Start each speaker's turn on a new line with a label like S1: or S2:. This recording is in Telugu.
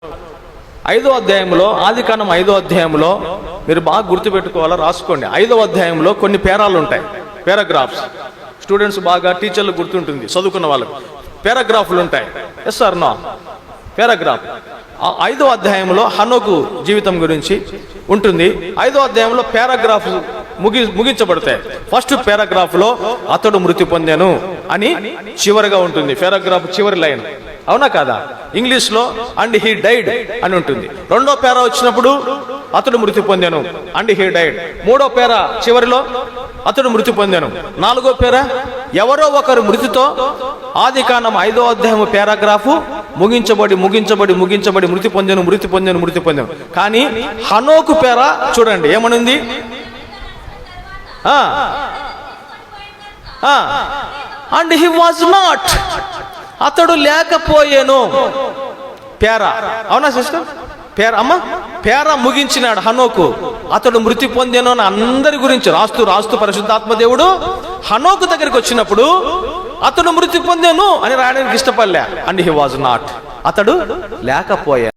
S1: 5వ అధ్యాయంలో, ఆదికాండం 5వ అధ్యాయంలో మీరు బాగా గుర్తుపెట్టుకోవాలా, రాసుకోండి. 5వ అధ్యాయంలో కొన్ని పేరాలు ఉంటాయి, పారాగ్రాఫ్స్. స్టూడెంట్స్ బాగా, టీచర్లు గుర్తుంటుంది, చదువుకున్న వాళ్ళకు పారాగ్రాఫ్లు ఉంటాయి. Yes or no? పారాగ్రాఫ్. 5వ అధ్యాయంలో హనోకు జీవితం గురించి ఉంటుంది. 5వ అధ్యాయంలో పారాగ్రాఫ్ ముగించబడతాయి. ఫస్ట్ పారాగ్రాఫ్ లో అతడు మృతి పొందాను అని చివరిగా ఉంటుంది. పారాగ్రాఫ్ చివరి లైన్, అవునా కాదా? ఇంగ్లీష్ లో అండ్ హీ డైడ్ అని ఉంటుంది. 2వ పేరా వచ్చినప్పుడు అతడు మృతి పొందాను అండ్ హీ డైడ్. 3వ పేరా చివరిలో అతడు మృతి పొందాను. 4వ పేరా ఎవరో ఒకరు మృతితో ఆదికాండం 5వ అధ్యాయం పారాగ్రాఫ్ ముగించబడి మృతి పొందాను. కానీ హనోకు పేరా చూడండి ఏమనుంది? అండ్ హీ వాజ్ నాట్, అతడు లేకపోయాను. పేరా, అవునా సిస్టర్? పేరా అమ్మ, పేరా ముగించినాడు హనోకు. అతడు మృతి పొందాను అని అందరి గురించి రాస్తూ పరిశుద్ధాత్మ దేవుడు హనోకు దగ్గరికి వచ్చినప్పుడు అతడు మృతి పొందాను అని రాయడానికి ఇష్టపడలే. అండ్ హీ వాజ్ నాట్, అతడు లేకపోయాను.